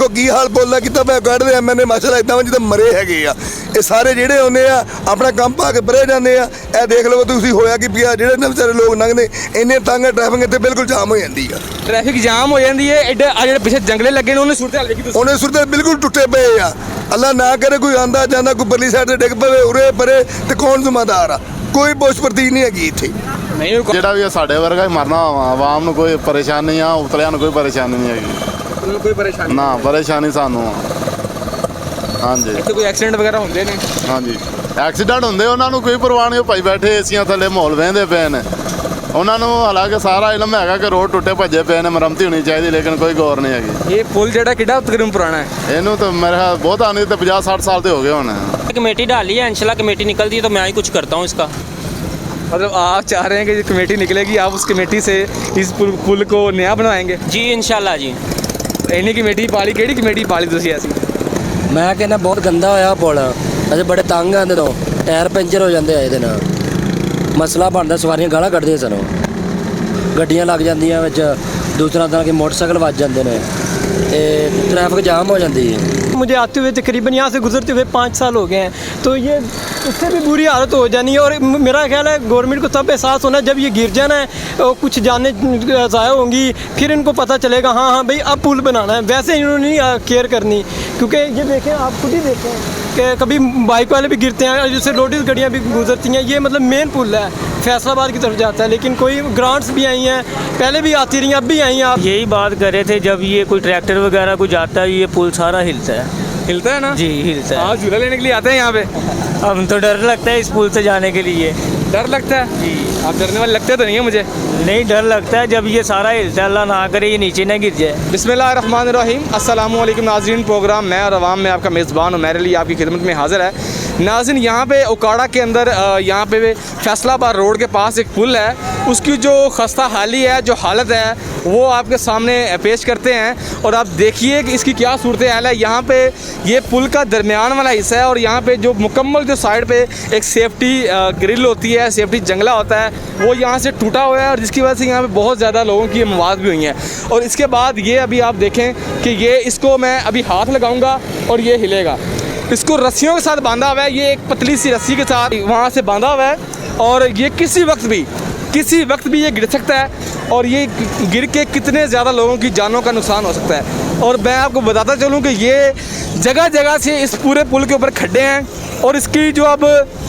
देखो की हाल बोलना कि मैं कढ़ रहा मैंने माशाल्लाह इतना जिदा मरे है ये सारे जेडे आने अपना काम पा के परे जाते हैं। यह देख लो तुम होया कि पिया जेडे बेचारे लोग लंघते इन्ने तंग ट्रैफिक इतने बिल्कुल जाम हो जाती है। ट्रैफिक जाम हो जाती है एडे जो पिछले जंगले लगे उन्हें सूरत हाल देखी उन्हें सूरत बिल्कुल टुटे पे आ। अल्लाह ना करे कोई आंदा जाता कोई परली साइड से डिग पवे उरे परे तो कौन जिम्मेदार आ। कोई पुछ प्रती नहीं हैगी इत्थे ਜਿਹੜਾ ਵੀ ਸਾਡੇ ਵਰਗਾ ਹੀ ਮਰਨਾ ਆਵਾਮ ਨੂੰ ਕੋਈ ਪਰੇਸ਼ਾਨੀ ਆ ਉਤਲਿਆਂ ਨੂੰ ਕੋਈ ਪਰੇਸ਼ਾਨੀ ਨਹੀਂ ਹੈਗੀ कोई परेशानी ਨਾ ਪਰੇਸ਼ਾਨੀ ਸਾਨੂੰ ਆ। ਹਾਂਜੀ ਇੱਥੇ ਕੋਈ ਐਕਸੀਡੈਂਟ ਵਗੈਰਾ ਹੁੰਦੇ ਨੇ? ਹਾਂਜੀ ਐਕਸੀਡੈਂਟ ਹੁੰਦੇ ਉਹਨਾਂ ਨੂੰ ਕੋਈ ਪਰਵਾਹ ਨਹੀਂ। ਉਹ ਭਾਈ ਬੈਠੇ ਏਸੀਆਂ ਥੱਲੇ ਮਾਹੌਲ ਵਹਿੰਦੇ ਪਏ ਨੇ ਉਹਨਾਂ ਨੂੰ ਹਾਲਾਂਕਿ ਸਾਰਾ ਇਲਮ ਹੈਗਾ ਕਿ ਰੋਡ ਟੁੱਟੇ ਭੱਜੇ ਪਏ ਨੇ ਮਰਮਤੀ ਹੋਣੀ ਚਾਹੀਦੀ ਲੇਕਿਨ ਕੋਈ ਗੌਰ ਨਹੀਂ ਹੈਗੀ। ਇਹ ਪੁਲ ਜਿਹੜਾ ਕਿਹੜਾ ਤਕਰੀਬਨ ਪੁਰਾਣਾ ਹੈ? ਇਹਨੂੰ ਤਾਂ ਮੇਰਾ ਬਹੁਤ ਆਨੀ ਤੇ 50-60 ਸਾਲ ਤੇ ਹੋ ਗਏ ਹੁਣ। कमेटी डाली है इंशाल्लाह कमेटी निकलती है तो मैं ही कुछ करता हूँ इसका। मतलब आप चाह रहे हैं कि कमेटी निकलेगी आप उस कमेटी से इस पुल को नया बनवाएंगे? जी इंशाल्लाह जी। इन्हीं कमेटी पाली ਕਿਹੜੀ ਕਮੇਟੀ ਪਾਲੀ ਤੁਸੀਂ ਐਸੀ? ਮੈਂ ਕਹਿੰਦਾ ਬਹੁਤ ਗੰਦਾ ਹੋਇਆ ਪੁਲ ਅਸੀਂ ਬੜੇ ਤੰਗ ਆਂਦੇ ਤੋਂ ਟਾਇਰ ਪੈਂਚਰ ਹੋ ਜਾਂਦੇ ਆ ਇਹਦੇ ਨਾਲ ਮਸਲਾ ਬਣਦਾ ਸਵਾਰੀਆਂ ਗਾਲਾਂ ਕੱਢਦੀਆਂ ਸਾਨੂੰ ਗੱਡੀਆਂ ਲੱਗ ਜਾਂਦੀਆਂ ਵਿੱਚ ਦੂਸਰਾ ਤਰ੍ਹਾਂ के मोटरसाइकिल ਵੱਜ ਜਾਂਦੇ ਨੇ ਤੇ ट्रैफिक जाम हो जाती है। मुझे आते हुए तकरीबन यहाँ से गुजरते हुए 5 साल हो गए हैं तो ये उससे भी बुरी हालत हो जानी है। और मेरा ख्याल है गवर्नमेंट को तब एहसास होना है जब ये गिर जाना है और कुछ जाने ज़ाया होंगी फिर इनको पता चलेगा हाँ हाँ भाई अब पुल बनाना है। वैसे इन्होंने नहीं केयर करनी क्योंकि ये देखें आप खुद ही देखें कि कभी बाइक वाले भी गिरते हैं जिससे रोडवेज गाड़ियाँ भी गुजरती हैं। ये मतलब मेन पुल है फैसलाबाद की तरफ जाता है लेकिन कोई ग्रांट्स भी आई हैं पहले भी आती रही अब भी आई हैं। आप यही बात कर रहे थे जब ये कोई ट्रैक्टर वगैरह को जाता है ये पुल सारा हिलता है। हिलता है ना? जी हिलता है। हाँ झूला लेने के लिए आते हैं यहाँ पे। अब तो डर लगता है इस पुल से जाने के लिए। डर लगता है? जी। आप डरने वाले लगते तो नहीं है मुझे। नहीं डर लगता है जब ये सारा हिलता है अल्लाह ना करे ये नीचे ना गिर जाए। बिस्मिल्लाहिर्रहमानिर्रहीम अस्सलाम वालेकुम नाज़रीन। प्रोग्राम मैं और अवाम में आपका मेज़बान हूँ मेरे लिए आपकी खिदमत में हाज़िर है। नाज़रीन यहाँ पे उकाड़ा के अंदर यहाँ पे फैसलाबाद रोड के पास एक पुल है उसकी जो खस्ता हाली है जो हालत है वो आपके सामने पेश करते हैं और आप देखिए कि इसकी क्या सूरत हाल है। यहाँ पे ये पुल का दरमियान वाला हिस्सा है और यहाँ पे जो मुकम्मल जो साइड पे एक सेफ्टी ग्रिल होती है सेफ्टी जंगला होता है वो यहाँ से टूटा हुआ है और जिसकी वजह से यहाँ पे बहुत ज़्यादा लोगों की मौत भी हुई हैं। और इसके बाद ये अभी आप देखें कि ये इसको मैं अभी हाथ लगाऊँगा और ये हिलेगा। इसको रस्सियों के साथ बांधा हुआ है ये एक पतली सी रस्सी के साथ वहाँ से बांधा हुआ है और ये किसी वक्त भी ये गिर सकता है और ये गिर के कितने ज़्यादा लोगों की जानों का नुकसान हो सकता है। और मैं आपको बताता चलूँ कि ये जगह जगह से इस पूरे पुल के ऊपर खड्डे हैं और इसकी जो अब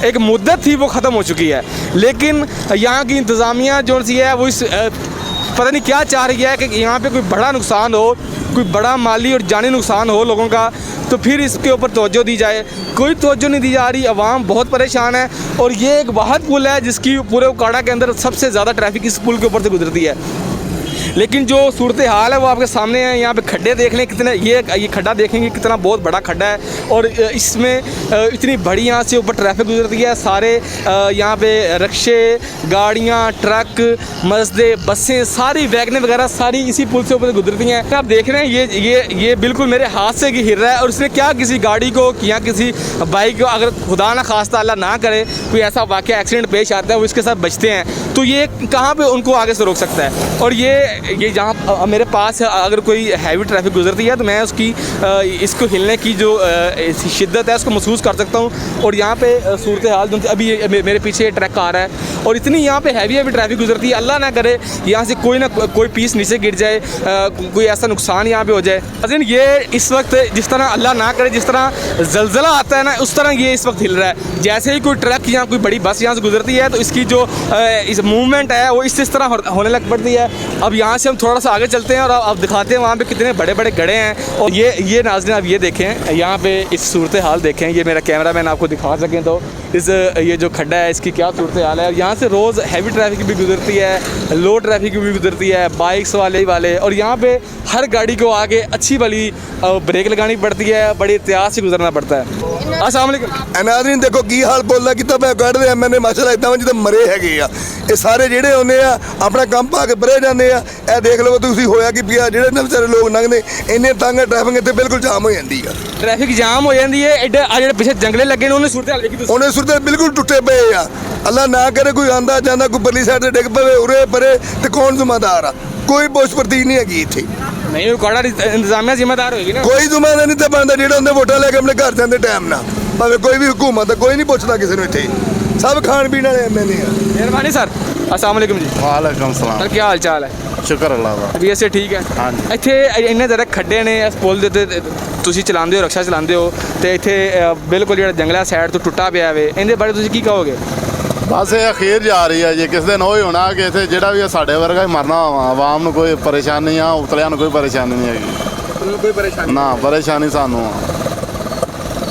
एक मुद्दत थी वो ख़त्म हो चुकी है लेकिन यहाँ की इंतज़ामिया जो सी है वो इस पता नहीं क्या चाह रही है कि यहाँ पे कोई बड़ा नुकसान हो कोई बड़ा माली और जानी नुकसान हो लोगों का तो फिर इसके ऊपर तवज्जो दी जाए। कोई तवज्जो नहीं दी जा रही आवाम बहुत परेशान है और ये एक वाहिद पुल है जिसकी पूरे उकाड़ा के अंदर सबसे ज़्यादा ट्रैफिक इस पुल के ऊपर से गुजरती है। लेकिन जो सूरत हाल है वो आपके सामने है। यहाँ पे खड्डे देख लें कितने ये खड्डा देखेंगे कितना बहुत बड़ा खड्डा है और इसमें इतनी बड़ी यहाँ से ऊपर ट्रैफिक गुजरती है। सारे यहाँ पे रिक्शे गाड़ियाँ ट्रक मस्जिदें बसें सारी वैगनें वगैरह सारी इसी पुल से ऊपर से गुजरती हैं। आप देख रहे हैं ये बिल्कुल मेरे हाथ से हिल रहा है और इसने क्या किसी गाड़ी को या किसी बाइक को अगर खुदा ना खास्ता अल्लाह ना करे कोई ऐसा वाक़या एक्सीडेंट पेश आता है वो इसके साथ बचते हैं तो ये कहाँ पर उनको आगे से रोक सकता है। और ये जहाँ मेरे पास अगर कोई हैवी ट्रैफिक गुजरती है तो मैं उसकी इसको हिलने की जो शिद्दत है उसको महसूस कर सकता हूँ। और यहाँ पे सूरत हाल अभी मेरे पीछे ट्रक आ रहा है और इतनी यहाँ पे हैवी ट्रैफिक गुजरती है अल्लाह ना करे यहाँ से कोई पीस नीचे गिर जाए कोई ऐसा नुकसान यहाँ पे हो जाए। लेकिन ये इस वक्त जिस तरह अल्लाह ना करे जिस तरह जलजला आता है ना उस तरह ये इस वक्त हिल रहा है। जैसे ही कोई ट्रक या कोई बड़ी बस यहाँ से गुजरती है तो इसकी जो इस मूवमेंट है वो इस तरह होने लग पड़ती है। अब यहाँ से हम थोड़ा सा आगे चलते हैं और अब दिखाते हैं वहाँ पे कितने बड़े बड़े गड्ढे हैं। और ये नाज़रीन आप ये देखें यहाँ पे इस सूरत हाल देखें ये मेरा कैमरा मैन आपको दिखा सकें तो इस ये जो खड्डा है इसकी क्या सूरत हाल है। यहाँ से रोज़ हैवी ट्रैफिक भी गुजरती है लो ट्रैफिक भी गुजरती है बाइक्स वाले और यहाँ पे हर गाड़ी को आगे अच्छी वाली ब्रेक लगानी पड़ती है बड़ी एहतियात से गुजरना पड़ता है। अस्सलाम वालेकुम नाज़रीन देखो की हाल बोलना कि मैं कढ़ रहा मैंने माशाल्लाह इतना जिदा मरे है ये सारे जेडे आने अपना काम पा के परे जाते हैं। यह देख लो तुम होया कि पिया जेडे बेचारे लोग लंघते इन्ने तंग ट्रैफिक इतने बिल्कुल जाम हो जाती है। ट्रैफिक जाम हो जाती है एडे जो पिछले जंगले लगे उन्हें सूरत हाल देखी उन्हें सूरत बिल्कुल टुटे पे आ। अल्लाह ना करे कोई आंदा जाता कोई परली साइड से डिग पवे उरे परे तो कौन जिम्मेदार आ। कोई पुछ प्रती नहीं हैगी इत्थे। नहीं उकाड़ा इंतजामिया जिम्मेदार होगी ना। ਕੋਈ ਜ਼ਮਾਨਾ ਨਹੀਂ ਤੇ ਬਣਦਾ ਜਿਹੜੇ ਹੁੰਦੇ ਵੋਟਾਂ ਲੈ ਕੇ ਆਪਣੇ ਘਰ ਜਾਂਦੇ ਟਾਈਮ ਨਾਲ, ਭਾਵੇਂ ਕੋਈ ਵੀ ਹਕੂਮਤ ਆ, ਕੋਈ ਨਹੀਂ ਪੁੱਛਦਾ ਕਿਸੇ ਨੂੰ ਇੱਥੇ, ਸਭ ਖਾਣ ਪੀਣ ਵਾਲੇ ਐਮਐਲਏ ਆ। मेहरबानी सर, अस्सलाम वालेकुम जी। ਵਾਲੇਕੁਮ सर ਸਲਾਮ। क्या हाल चाल है? ਸ਼ੁਕਰ ਅੱਲਾਹ ਦਾ। ਤਬੀਅਤ ਸੇ ਠੀਕ ਹੈ? ਹਾਂਜੀ। ਇੱਥੇ ਇੰਨੇ ਜ਼ਿਆਦਾ ਖੱਡੇ ਨੇ ਇਸ ਪੁਲ ਦੇ ਉੱਤੇ, ਤੁਸੀਂ ਚਲਾਉਂਦੇ ਹੋ, ਰਕਸ਼ਾ ਚਲਾਉਂਦੇ ਹੋ, ਤੇ ਇੱਥੇ ਬਿਲਕੁਲ ਜਿਹੜਾ ਜੰਗਲਾ ਸਾਈਡ ਤੋਂ ਟੁੱਟਾ ਪਿਆ ਵੇ, ਇਹਦੇ ਬਾਰੇ ਤੁਸੀਂ ਕੀ ਕਹੋਗੇ? ਬਸ ਇਹ ਅਖੀਰ ਜਾ ਰਹੀ ਹੈ ਜੀ, ਕਿਸ ਦਿਨ ਉਹ ਹੀ ਹੋਣਾ ਕਿ ਇੱਥੇ ਜਿਹੜਾ ਵੀ ਸਾਡੇ ਵਰਗਾ ਹੀ ਮਰਨਾ ਵਾ, ਆਵਾਮ ਨੂੰ ਕੋਈ ਪਰੇਸ਼ਾਨੀ ਆ, ਉਤਲਿਆਂ ਨੂੰ ਕੋਈ ਪਰੇਸ਼ਾਨੀ ਨਹੀਂ ਹੈਗੀ। ਕੋਈ ਪਰੇਸ਼ਾਨੀ ਨਾ ਪਰੇਸ਼ਾਨੀ ਸਾਨੂੰ ਆ।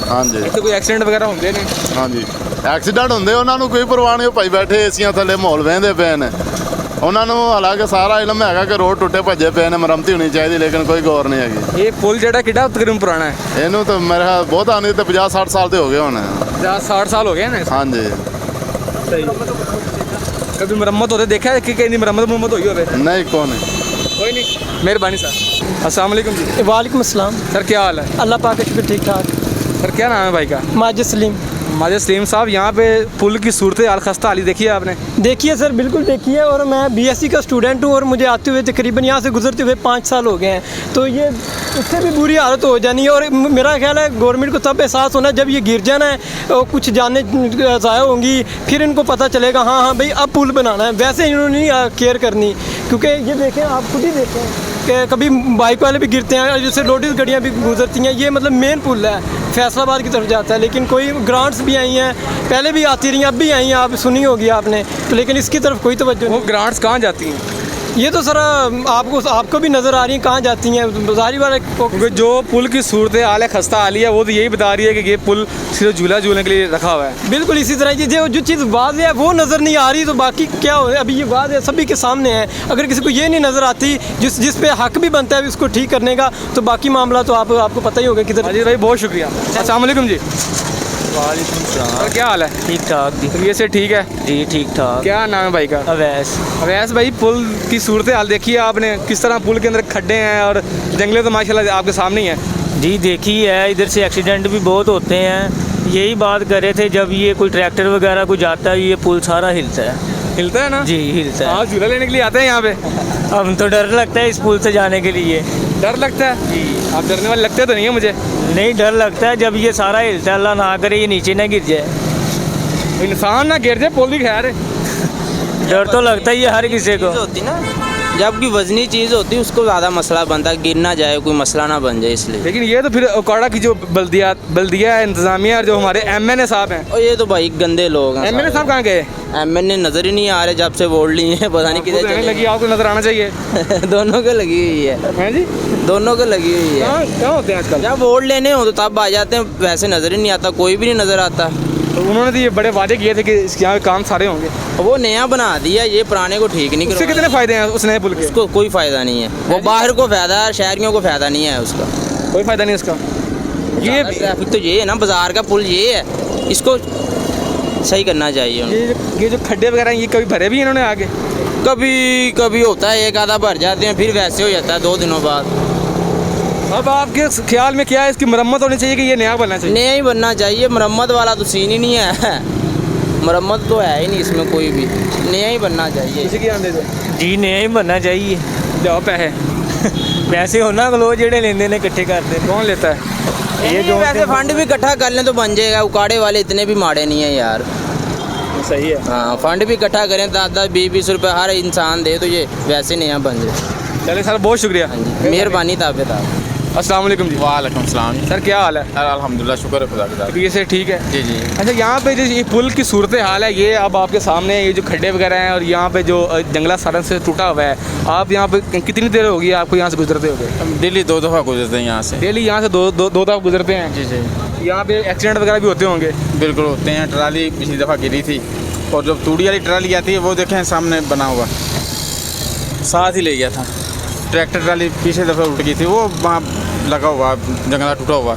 ਹਾਂਜੀ ਇੱਥੇ ਕੋਈ ਐਕਸੀਡੈਂਟ ਵਗੈਰਾ ਹੁੰਦੇ ਨੇ? ਹਾਂਜੀ, ਐਕਸੀਡੈਂਟ ਹੁੰਦੇ ਉਹਨਾਂ ਨੂੰ ਕੋਈ ਪਰਵਾਹ ਨਹੀਂ, ਉਹ ਭਾਈ ਬੈਠੇ ਏਸੀਆਂ ਥੱਲੇ ਮਾਹੌਲ ਵਹਿੰਦੇ ਪਏ ਨੇ। ਉਹਨਾਂ ਨੂੰ ਹਾਲਾਂਕਿ ਸਾਰਾ ਇਲਮ ਹੈਗਾ ਕਿ ਰੋਡ ਟੁੱਟੇ ਭੱਜੇ ਪਏ ਨੇ, ਮਰਮਤੀ ਹੋਣੀ ਚਾਹੀਦੀ, ਲੇਕਿਨ ਕੋਈ ਗੌਰ ਨਹੀਂ ਹੈਗੀ। ਇਹ ਪੁਲ ਜਿਹੜਾ ਕਿਹੜਾ ਤਕਰੀਬਨ ਪੁਰਾਣਾ ਹੈ? ਇਹਨੂੰ ਤਾਂ ਮੇਰੇ ਖਿਆਲ ਬਹੁਤ ਆਨੇ ਤੇ 50-60 ਸਾਲ ਤੇ ਹੋ ਗਏ ਹੋਣੇ। 50-60 ਸਾਲ ਹੋ गए ना। ਹਾਂਜੀ। सही। कभी मरम्मत होते देखा है कि कहीं मरम्मत हुई हो? ਨਹੀਂ ਕੋਣ कोई नहीं। मेहरबानी सर। अस्सलाम वालेकुम जी। वालेकुम अस्सलाम। सर क्या हाल है? अल्लाह पाक का शुक्र, ठीक ठाक। सर क्या नाम है भाई का? माजिद सलीम। माजिद सलीम साहब, यहाँ पे पुल की सूरत हाल खस्ता हाली देखी है आपने? देखिए सर, बिल्कुल देखिए, और मैं बीएससी का स्टूडेंट हूँ और मुझे आते हुए तकरीबन यहाँ से गुजरते हुए 5 साल हो गए हैं। तो ये इससे भी बुरी हालत हो जानी है, और मेरा ख्याल है गवर्नमेंट को तब एहसास होना है जब ये गिर जाना है, और कुछ जानें ज़ाया होंगी, फिर इनको पता चलेगा हाँ हाँ भाई अब पुल बनाना है। वैसे इन्होंने नहीं केयर करनी, क्योंकि ये देखें, आप खुद ही देखें कि कभी बाइक वाले भी गिरते हैं, जैसे रोडवेज गाड़ियाँ भी गुजरती हैं। ये मतलब मेन पुल है, फैसलाबाद की तरफ जाता है, लेकिन कोई ग्रांट्स भी आई हैं, पहले भी आती रही, अब भी आई हैं, आप सुनी होगी आपने, तो लेकिन इसकी तरफ कोई तवज्जो वो नहीं। ग्रांट्स कहाँ जाती हैं? ये तो सर आपको भी नज़र आ रही है कहाँ जाती हैं, बाजारी वाले को। क्योंकि जो पुल की सूरत हाल है, खस्ता हाली है, वो तो यही बता रही है कि ये पुल सिर्फ झूला झूलने के लिए रखा हुआ है। बिल्कुल इसी तरह जो चीज़ वाज़ है वो नज़र नहीं आ रही, तो बाकी क्या हो, अभी ये वाज़ है, सभी के सामने है। अगर किसी को ये नहीं नज़र आती, जिस पे हक भी बनता है उसको ठीक करने का, तो बाकी मामला तो आपको पता ही होगा किधर। अजीत भाई बहुत शुक्रिया। अस्सलाम वालेकुम जी। वालेकुम सर सलाम। क्या हाल है? ठीक ठाक जी। तबीयत से ठीक है? जी ठीक ठाक। क्या नाम है भाई का? अवैस। अवैस भाई, पुल की सूरत हाल देखी है आपने, किस तरह पुल के अंदर खड्डे हैं और जंगले तो माशाल्लाह आपके सामने ही हैं। जी देखी है, इधर से एक्सीडेंट भी बहुत होते हैं। यही बात कर रहे थे, जब ये कोई ट्रैक्टर वगैरह कोई जाता है, ये पुल सारा हिलता है। हिलता है ना? जी हिलता है। हाँ, झूला लेने के लिए आते हैं यहाँ पे। हम तो डर लगता है इस पुल से जाने के लिए। डर लगता है? जी। आप डरने वाले लगते तो नहीं है मुझे। नहीं, डर लगता है जब ये सारा हिलता है, अल्लाह ना करे ये नीचे ना गिर जाए। इंसान ना गिर जाए, पुल की खैर है। डर तो लगता ही है हर किसी को। होती ना, जब की वजनी चीज़ होती है उसको ज़्यादा मसला बनता है, गिर ना जाए, कोई मसला ना बन जाए इसलिए। लेकिन ये तो फिर उकाड़ा की जो बल्दिया है, इंतजामिया, जो हमारे एमएनए साहब हैं। और ये तो भाई गंदे लोग हैं। एमएनए साहब कहाँ गए? एमएनए नज़र ही नहीं आ रहे जब से वोट लिए हैं, पता नहीं किधर रहने चले लगी, आपको नजर आना चाहिए। दोनों को लगी हुई है। हैं जी? दोनों को लगी हुई है। कहाँ होते हैं आजकल? जब वोट लेने हो तो तब आ जाते हैं, वैसे नज़र ही नहीं आता, कोई भी नहीं नज़र आता। तो उन्होंने तो ये बड़े वादे किए थे कि इसके यहाँ काम सारे होंगे। वो नया बना दिया, ये पुराने को ठीक नहीं उससे करवा। कितने फायदे हैं उस नए पुल के? उसको कोई फ़ायदा नहीं है, वो बाहर को फ़ायदा है, शहरियों को फ़ायदा नहीं है उसका। कोई फायदा नहीं उसका। ये ट्रैफिक तो ये है ना, बाजार का पुल ये है, इसको सही करना चाहिए उनको। ये जो खड्डे वगैरह हैं, ये कभी भरे भी हैं इन्होंने आगे? कभी कभी होता है, एक आधा भर जाते हैं, फिर वैसे हो जाता है 2 दिनों बाद। अब आपके ख्याल में क्या है, इसकी मरम्मत होनी चाहिए कि ये नया बनना चाहिए? नया ही बनना चाहिए, मरम्मत वाला तो सीन ही नहीं है। मरम्मत तो है ही नहीं इसमें कोई भी, नया ही बनना चाहिए। किसी की आंदे से जी नया ही बनना चाहिए। जाओ पैसे पैसे होना लो जेड़े लेंदे ने इकट्ठे करते। कौन लेता है? ये जो वैसे फंड भी इकट्ठा कर लें तो बन जाएगा, उकाड़े वाले इतने भी माड़े नहीं है यार। सही है। हाँ, फंड भी इकट्ठा करें, 10-10, 20-20 रुपये हर इंसान दे, तो ये वैसे नया बन जाए। चले सर, बहुत शुक्रिया। हाँ जी, मेहरबानी ताबेदार। अस्सलाम वालेकुम जी। वालेकुम सलाम। सर क्या हाल है? अल्हम्दुलिल्लाह, शुक्र है खुदा का। तबीयत से ठीक है? जी जी। अच्छा, यहाँ पे जो ये पुल की सूरत हाल है, ये अब आपके सामने है, ये जो खड्डे वगैरह हैं और यहाँ पे जो जंगला सारन से टूटा हुआ है, आप यहाँ पे कितनी देर होगी आपको यहाँ से गुजरते हुए? हम डेली 2 दफ़ा गुजरते हैं यहाँ से। डेली यहाँ से दो दफ़ा गुजरते हैं? जी जी। यहाँ पे एक्सीडेंट वगैरह भी होते होंगे? बिल्कुल होते हैं। ट्राली पिछली दफ़ा गिरी थी, और जब तूड़ी वाली ट्राली आती है वो देखें सामने बना हुआ, साथ ही ले गया था। ट्रैक्टर ट्राली पीछे दफ़ा उठ गई थी, वो वहाँ लगा हुआ, जंगला टूटा हुआ।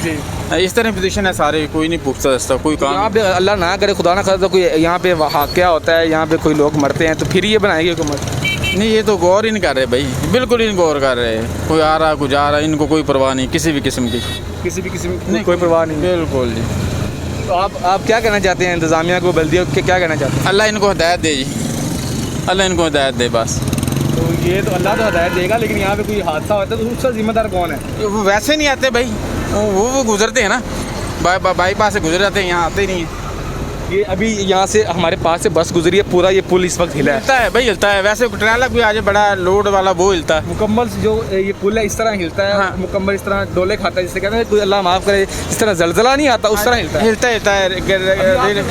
जी। इस तरह पोजीशन है सारे, कोई नहीं पूछता दस्ता, कोई यहाँ काम पे अल्लाह ना करे, खुदा ना करे, तो कोई यहाँ पे क्या होता है, यहाँ पे कोई लोग मरते हैं, तो फिर ये बनाएगी हुकूमत? नहीं, ये तो गौर ही नहीं कर रहे भाई, बिल्कुल ही नहीं गौर कर रहे। कोई आ रहा कोई जा रहा, इनको कोई परवाह नहीं किसी भी किस्म की। किसी भी किस्म की कोई परवाह नहीं? बिल्कुल जी। तो आप क्या कहना चाहते हैं इंतज़ामिया को, बल्दियों को क्या कहना चाहते हैं? अल्लाह इनको हिदायत दे जी, अल्लाह इनको हिदायत दे बस। तो तो ये तो अल्लाह तो हदायत देगा, लेकिन यहाँ पे कोई हादसा होता है तो उसका जिम्मेदार कौन है? वो वैसे नहीं आते भाई, वो गुजरते हैं ना, बाईपास से गुजर जाते हैं, यहाँ आते ही नहीं है। ये अभी यहाँ से हमारे पास से बस गुजरी है, पूरा ये पुल इस वक्त हिला है। हिलता है भाई, हिलता है। वैसे ट्रेलर भी आज बड़ा लोड वाला वो हिलता है। मुकम्मल जो ये पुल है इस तरह हिलता है, हाँ। मुकम्मल इस तरह डोले खाता है, जिससे कहते हैं कोई अल्लाह माफ़ करे, इस तरह जलजला नहीं आता उस तरह हिलता है। हिलता है।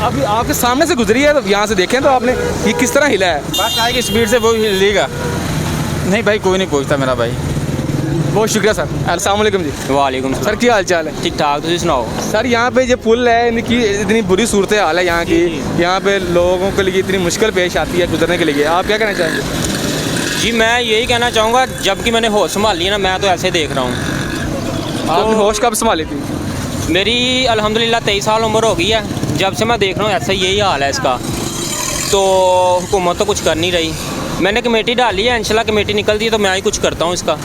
अभी आपके सामने से गुजरी है, तो यहाँ से देखें तो आपने ये किस तरह हिला है। बात आएगी स्पीड से वो हिलेगा। नहीं भाई, कोई नहीं पूछता मेरा भाई। बहुत शुक्रिया सर। अस्सलाम वालेकुम जी। वालेकुम सर क्या हाल चाल है? ठीक ठाक, तुम सुनाओ। सर यहाँ पे जो पुल है इनकी इतनी बुरी सूरत हाल है यहाँ की, यहाँ पे लोगों के लिए इतनी मुश्किल पेश आती है गुजरने के लिए, आप क्या कहना चाहेंगे? जी मैं यही कहना चाहूँगा, जबकि मैंने होश संभाली है ना, मैं तो ऐसे देख रहा हूँ। आपने होश कब संभाली थी? मेरी अल्हम्दुलिल्लाह 23 साल उम्र हो गई है, जब से मैं देख रहा हूँ ऐसा यही हाल है इसका। तो हुकूमत तो कुछ कर नहीं रही। मैंने कमेटी डाली है, इंशाल्लाह कमेटी निकलती है तो मैं ही कुछ करता हूँ इसका।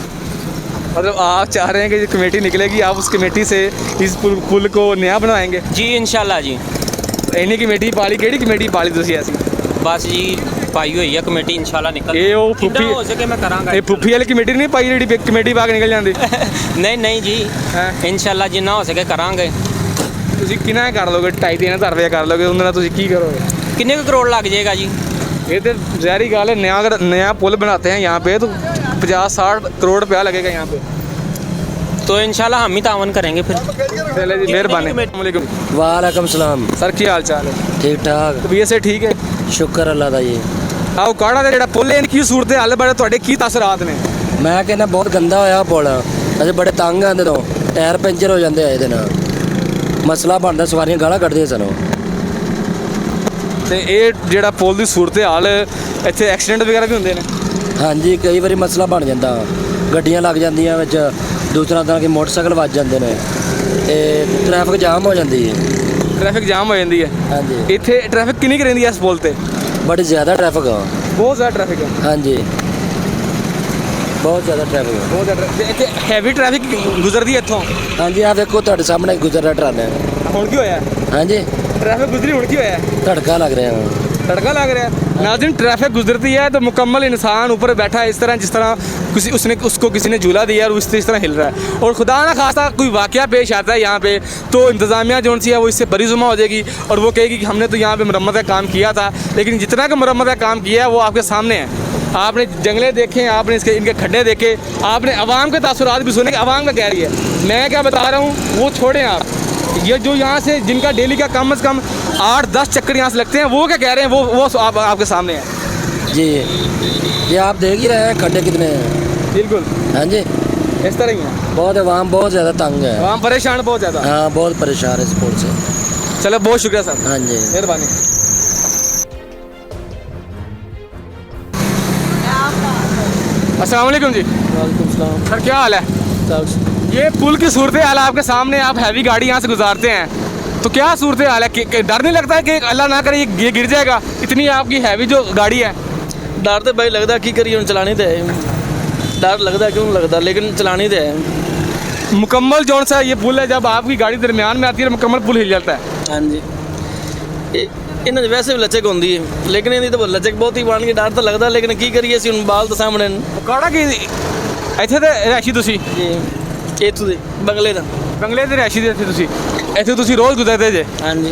मतलब आप चाह रहे हैं कि जो कमेटी निकलेगी आप उस कमेटी से इस पुल को नया बनवाएंगे? जी इंशाल्लाह जी। इन्हीं कमेटी पाली, केड़ी कमेटी पाली तुसी ऐसी? बस जी पाई हुई है कमेटी, इंशाल्लाह निकल। ये वो जितना फुफी हो सके मैं करांगा। ये फुफी वाली कमेटी नहीं पाई जी, कमेटी पा के निकल जाती? नहीं नहीं जी, इंशाल्लाह जिन्ना हो सके करांगे। ਤੁਸੀਂ ਕਿੰਨਾ ਕਰ ਲੋਗੇ? 2.5-3 ਰੁਪਏ ਕਰ ਲੋਗੇ, ਉਹਨਾਂ ਨਾਲ ਤੁਸੀਂ ਕੀ ਕਰੋਗੇ? कितने का करोड़ लग जाएगा जी? ये तो जहरी गाल है। नया अगर नया पुल बनाते हैं यहाँ पे तो 50-60 करोड़ रुपया लगेगा यहाँ पे। तो इंशाल्लाह हम ही तावन करेंगे फिर। चले जी, मेहरबानी। वालेकुम वालेकुम सलाम। सर की हाल चाल है? ठीक ठाक, तबीयत से ठीक है? शुक्र अल्लाह ਦਾ ਜੀ। ਆਓ ਕਾੜਾ ਦਾ ਜਿਹੜਾ ਪੁੱਲ ਹੈ ਕੀ ਸੂਰਤ ਹਾਲ ਬਾਰੇ ਤੁਹਾਡੇ ਕੀ ਤਾਸਰਾਤ ਨੇ? ਮੈਂ ਕਹਿੰਦਾ ਬਹੁਤ ਗੰਦਾ ਹੋਇਆ ਪੁਲ, ਅਸੀਂ ਬੜੇ ਤੰਗ ਆਂਦੇ ਤੋਂ, ਟਾਇਰ ਪੈਂਚਰ ਹੋ ਜਾਂਦੇ ਆ ਇਹਦੇ ਨਾਲ, ਮਸਲਾ ਬਣਦਾ, ਸਵਾਰੀਆਂ ਗਾਲਾਂ ਕੱਢਦੀਆਂ ਸਾਨੂੰ। ਤੇ ਇਹ ਜਿਹੜਾ ਪੁੱਲ ਦੀ ਸੂਰਤ ਹਾਲ, ਇੱਥੇ ਐਕਸੀਡੈਂਟ ਵਗੈਰਾ ਵੀ ਹੁੰਦੇ ਨੇ? ਹਾਂਜੀ ਕਈ ਵਾਰੀ ਮਸਲਾ ਬਣ ਜਾਂਦਾ, ਗੱਡੀਆਂ ਲੱਗ ਜਾਂਦੀਆਂ ਵਿੱਚ, ਦੂਸਰਾ ਤਰ੍ਹਾਂ ਕਿ ਮੋਟਰਸਾਈਕਲ ਵੱਜ ਜਾਂਦੇ ਨੇ ਤੇ ਟ੍ਰੈਫਿਕ ਜਾਮ ਹੋ ਜਾਂਦੀ ਹੈ। ਟ੍ਰੈਫਿਕ ਜਾਮ ਹੋ ਜਾਂਦੀ ਹੈ? ਹਾਂਜੀ ਇੱਥੇ ਟ੍ਰੈਫਿਕ ਕਿੰਨੀ ਕੁ ਰਹਿੰਦੀ ਹੈ ਇਸ ਪੁੱਲ ਤੇ? ਬੜੀ ਜ਼ਿਆਦਾ ਟ੍ਰੈਫਿਕ ਆ। ਬਹੁਤ ਜ਼ਿਆਦਾ ਟ੍ਰੈਫਿਕ ਹੈ? ਹਾਂਜੀ ਬਹੁਤ ਜ਼ਿਆਦਾ ਟ੍ਰੈਫਿਕ ਆ। ਬਹੁਤ ਜ਼ਿਆਦਾ ਤੇ ਇੱਥੇ ਹੈਵੀ ਟ੍ਰੈਫਿਕ ਗੁਜ਼ਰਦੀ ਹੈ ਇੱਥੋਂ? ਹਾਂਜੀ ਆਹ ਵੇਖੋ ਤੁਹਾਡੇ ਸਾਹਮਣੇ ਗੁਜ਼ਰ ਰਿਹਾ ਟਰਾਲਾ। ਹੁਣ ਕੀ ਹੋਇਆ? ਹਾਂਜੀ ट्रैफिक गुजरी, ਹੁਣ ਕੀ ਹੋਇਆ? ਧੜਕਾ ਲੱਗ ਰਿਹਾ। तड़का लग रहा है। नाज़रीन ट्रैफिक गुजरती है तो मुकम्मल इंसान ऊपर बैठा है इस तरह, जिस तरह उसको किसी ने झूला दिया और उस तरह हिल रहा है। और खुदा ना खासा कोई वाक़या पेश आता है यहाँ पे तो इंतज़ामिया जो सी है वो इससे बरीजुमा हो जाएगी और वो कहेगी कि हमने तो यहाँ पे मरम्मत का काम किया था, लेकिन जितना का मरम्मत का काम किया है वो आपके सामने है। आपने जंगले देखे, आपने इनके खड्डे देखे, आपने अवाम के तासुरात भी सुने कि अवाम का कह रही है। मैं क्या बता रहा हूँ वो छोड़ें आप, ये जो यहाँ से जिनका डेली का कम से कम 8-10 चक्कर यहाँ से लगते हैं वो क्या कह रहे हैं, वो आपके सामने है जी। ये आप देख ही रहे हैं खड्डे कितने हैं। बिल्कुल हाँ जी इस तरह ही है। बहुत आवाम बहुत ज़्यादा तंग है। आवाम परेशान बहुत ज़्यादा। हाँ बहुत परेशान है इस पुल से। चलो बहुत शुक्रिया सर। हाँ जी मेहरबानी। अस्सलाम वालेकुम जी। वालेकुम सलाम। सर क्या हाल है? ये पुल की सूरत हाल आपके सामने, आप हैवी गाड़ी यहाँ से गुजारते हैं तो क्या सूरत हाल है? डर नहीं लगता है कि अल्लाह ना करे ये गिर जाएगा? इतनी आपकी हैवी जो गाड़ी है। डर तो भाई लगता की करिए, चलानी तो है, डर लगता क्यों लगता, लेकिन चलानी तो है। मुकम्मल जो सा ये पुल है, जब आपकी गाड़ी दरमियान में आती है मुकम्मल पुल हिल जाता है। हाँ जी इन्हें वैसे भी लचक होंगी है, लेकिन इन्हें तो लचक बहुत ही बन गई, डर तो लगता, लेकिन की करिए हम बाल तो सामने काड़ा की ਇੱਥੇ ਤੇ ਰਹਿਸ਼ੀ ਤੁਸੀਂ? जी इतों दे बंगले का ਬੰਗਲੇ ਦੇ ਰਹਿਸ਼ੀ ਦੇ ਇੱਥੇ ਤੁਸੀਂ ਰੋਜ਼ ਗੁਜ਼ਰਦੇ ਜੇ? हाँ जी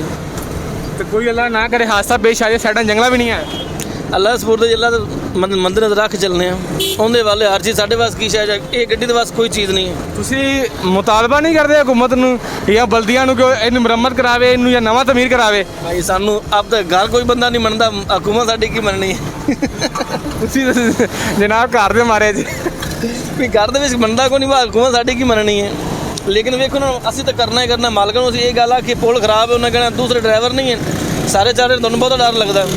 ਤੇ ਕੋਈ ਅੱਲਾ ਨਾ ਕਰੇ ਹਾਦਸਾ ਪੇਸ਼ ਆ ਜਾਏ, ਸਾਡਾ ਜੰਗਲਾ ਵੀ ਨਹੀਂ ਹੈ। अल्लाह सपुरद जिला मंदिर रख चलने उनके वाले हर चीज़ साढ़े वास की शायद ये गड्डी के वास कोई चीज़ नहीं है। ਤੁਸੀਂ ਮੁਤਾਲਬਾ ਨਹੀਂ ਕਰਦੇ हुकूमत ਨੂੰ ਜਾਂ ਬਲਦੀਆਂ ਨੂੰ ਕਿ ਇਹਨੂੰ ਮੁਰੰਮਤ ਕਰਾਵੇ, ਇਹਨੂੰ ਜਾਂ ਨਵਾਂ ਤਮੀਰ करावे? भाई सानू अब तक घर कोई बंदा नहीं मनता, हुकूमत साड़ी की मननी है। ਤੁਸੀਂ जनाब घर दे मारे जी भी घर के मनता को नहीं, हुकूमत साड़ी की मननी है। लेकिन वेखो ना असं तो करना ही करना, मालक को ये गल आ कि पुल खराब है, उन्हें कहना दूसरे ड्राइवर नहीं है, सारे चारे तुहानू बहुत डर लगता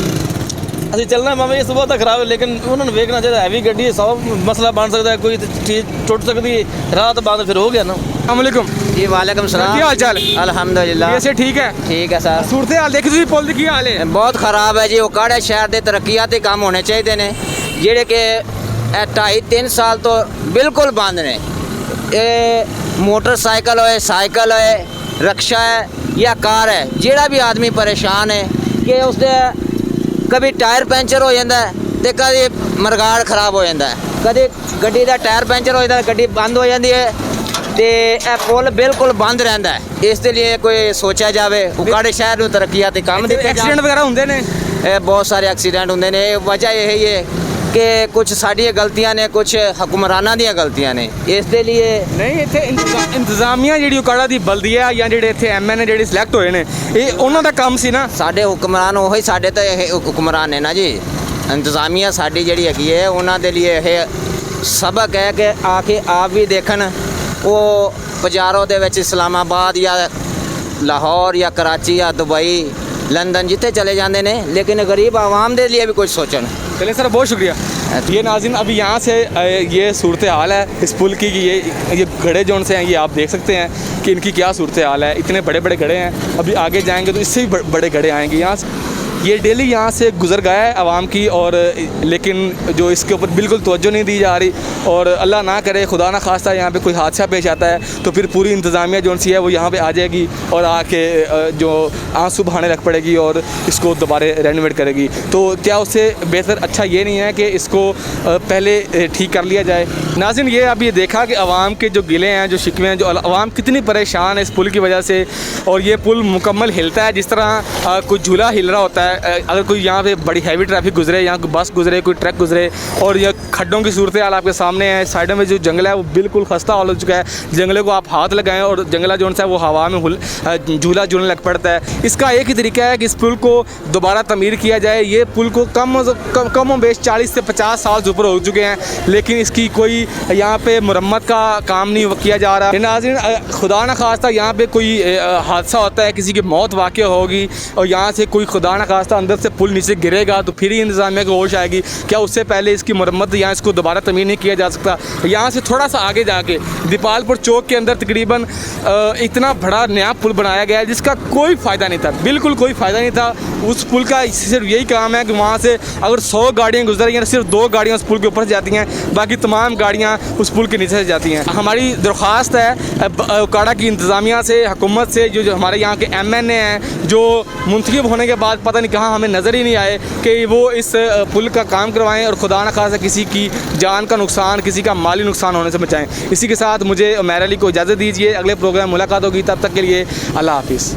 असं चलना भावें ये सुबह तक खराब है, लेकिन उन्होंने वेखना चाहिए हैवी गड्डी है, 100 मसला बन सकता है, कोई चीज़ टुट सकती है, रात बाद फिर हो गया ना। अस्सलामुअलैकुम जी वालेकुम सलाम। ਕੀ ਹਾਲ ਚਾਲ? अल्हम्दुलिल्लाह ऐसे ठीक है? ठीक है सर। सूरत हाल देखी ਤੁਸੀਂ ਪੁੱਲ ਦੀ ਕੀ ਹਾਲ ਹੈ? ਬਹੁਤ ਖਰਾਬ ਹੈ ਜੀ। ਉਹ ਕਾੜੇ ਸ਼ਹਿਰ ਦੇ ਤਰੱਕੀਆਤੀ ਕੰਮ ਹੋਣੇ ਚਾਹੀਦੇ ਨੇ ਜਿਹੜੇ ਕਿ 2.5-3 ਸਾਲ ਤੋਂ ਬਿਲਕੁਲ ਬੰਦ ਨੇ। ਇਹ ਮੋਟਰਸਾਈਕਲ ਹੋਏ, ਸਾਈਕਲ ਹੋਏ, रक्षा है या कार है, ਜਿਹੜਾ भी आदमी परेशान है कि उसके कभी टायर पंचर हो जाता है, ਤੇ ਕਦੇ ਮਰਗਾੜ ਖਰਾਬ ਹੋ ਜਾਂਦਾ ਹੈ, ਕਦੇ ਗੱਡੀ ਦਾ ਟਾਇਰ ਪੈਂਚਰ ਹੋ ਜਾਂਦਾ, ਗੱਡੀ ਬੰਦ ਹੋ ਜਾਂਦੀ ਹੈ ਤੇ ਇਹ ਪੁਲ ਬਿਲਕੁਲ ਬੰਦ ਰਹਿੰਦਾ ਹੈ। ਇਸ ਦੇ ਲਈ ਕੋਈ ਸੋਚਿਆ ਜਾਵੇ, ਉਕਾੜੇ ਸ਼ਹਿਰ ਨੂੰ ਤਰੱਕੀਆਂ ਤੇ ਕੰਮ ਦਿੱਤੇ ਐਕਸੀਡੈਂਟ ਵਗੈਰਾ ਹੁੰਦੇ ਨੇ? ਇਹ ਬਹੁਤ ਸਾਰੇ ਐਕਸੀਡੈਂਟ ਹੁੰਦੇ ਨੇ। ਇਹ ਵਜ੍ਹਾ ਇਹ ਹੀ ਹੈ ਕਿ ਕੁਝ ਸਾਡੀਆਂ ਗਲਤੀਆਂ ਨੇ, ਕੁਝ ਹੁਕਮਰਾਨਾਂ ਦੀਆਂ ਗਲਤੀਆਂ ਨੇ। ਇਸ ਦੇ ਲਈ ਨਹੀਂ, ਇੱਥੇ ਇੰਤਜ਼ਾਮੀਆ ਜਿਹੜੀ ਉਕਾੜਾ ਦੀ ਬਲਦੀਆ ਜਾਂ ਜਿਹੜੇ ਇੱਥੇ ਐਮਐਨਏ ਜਿਹੜੇ ਸਿਲੈਕਟ ਹੋਏ ਨੇ, ਇਹ ਉਹਨਾਂ ਦਾ ਕੰਮ ਸੀ ਨਾ। ਸਾਡੇ ਹੁਕਮਰਾਨ ਉਹੀ ਸਾਡੇ ਤਾਂ ਇਹ ਹੁਕਮਰਾਨ ਨੇ ਨਾ ਜੀ। ਇੰਤਜ਼ਾਮੀਆ ਸਾਡੀ ਜਿਹੜੀ ਹੈਗੀ ਹੈ ਉਹਨਾਂ ਦੇ ਲਈ ਇਹ ਸਬਕ ਹੈ ਕਿ ਆ ਕੇ ਆਪ ਵੀ ਦੇਖਣ। ਉਹ ਬਾਜ਼ਾਰੋਂ ਦੇ ਵਿੱਚ ਇਸਲਾਮਾਬਾਦ ਜਾਂ ਲਾਹੌਰ ਜਾਂ कराची या दुबई लंदन जितने चले जाते हैं, लेकिन गरीब आवाम के लिए भी कुछ सोचन। चलिए सर, बहुत शुक्रिया। ये नाज़रीन, अभी यहाँ से ये सूरत हाल है इस पुल की कि ये घड़े जोन से हैं, ये आप देख सकते हैं कि इनकी क्या सूरत हाल है। इतने बड़े बड़े घड़े हैं, अभी आगे जाएंगे तो इससे भी बड़े घड़े आएंगे। यहाँ से ये डेली यहाँ से गुजर गया है आवाम की, और लेकिन जो इसके ऊपर बिल्कुल तवज्जो नहीं दी जा रही। और अल्लाह ना करे, खुदा ना खास्ता यहाँ पे कोई हादसा पेश आता है तो फिर पूरी इंतज़ामिया जो सी है वो यहाँ पे आ जाएगी और आके जो आंसू बहाने रख पड़ेगी और इसको दोबारा रेनोवेट करेगी। तो क्या उससे बेहतर अच्छा ये नहीं है कि इसको पहले ठीक कर लिया जाए? नाज़रीन, ये अभी देखा कि आवाम के जो गिले हैं, जो शिकवे हैं, जो आवाम कितनी परेशान है इस पुल की वजह से। और ये पुल मुकम्मल हिलता है जिस तरह कोई झूला हिल रहा होता है। अगर कोई यहाँ पे बड़ी हैवी ट्रैफिक गुजरे, यहाँ कोई बस गुजरे, कोई ट्रक गुजरे, और ये खड्डों की सूरत हाल आपके सामने है। साइडों में जो जंगल है वो बिल्कुल खस्ता हाल हो चुका है। जंगलों को आप हाथ लगाएं और जंगला जो है वो हवा में झूला झूलने लग पड़ता है। इसका एक ही तरीका है कि इस पुल को दोबारा तमीर किया जाए। ये पुल को कम बेश 40 से 50 साल से ऊपर हो चुके हैं, लेकिन इसकी कोई यहाँ पे मुरम्मत का काम नहीं किया जा रहा। नाज़रीन, खुदा न खास्ता यहाँ पे कोई हादसा होता है, किसी की मौत वाक़ होगी और यहाँ से कोई खुदा न खास्ता अंदर से पुल नीचे गिरेगा तो फिर ही इंतज़ामिया को होश आएगी। क्या उससे पहले इसकी मुरम्मत या इसको दोबारा तमीर नहीं किया जा सकता? यहाँ से थोड़ा सा आगे जाके दीपालपुर चौक के अंदर तकरीबन इतना बड़ा नया पुल बनाया गया है जिसका कोई फ़ायदा नहीं था, बिल्कुल कोई फ़ायदा नहीं था। उस पुल का सिर्फ यही काम है कि वहाँ से अगर 100 गाड़ियाँ गुजर रही हैं, सिर्फ 2 गाड़ियाँ उस पुल के ऊपर से जाती हैं, बाकी तमाम गाड़ियाँ उस पुल के नीचे से जाती हैं। हमारी दरख्वास्त है उकाड़ा की इंतज़ामिया से, हुकूमत से, जो हमारे यहाँ के MNA हैं जो मुंतखब होने के बाद पता नहीं कहाँ हमें नज़र ही नहीं आए, कि वो इस पुल का काम करवाएं और खुदा न खासा किसी की जान का नुकसान, किसी का माली नुकसान होने से बचाएं। इसी के साथ मुझे उमैर अली को इजाज़त दीजिए। अगले प्रोग्राम मुलाकात होगी, तब तक के लिए अल्लाह हाफिज़।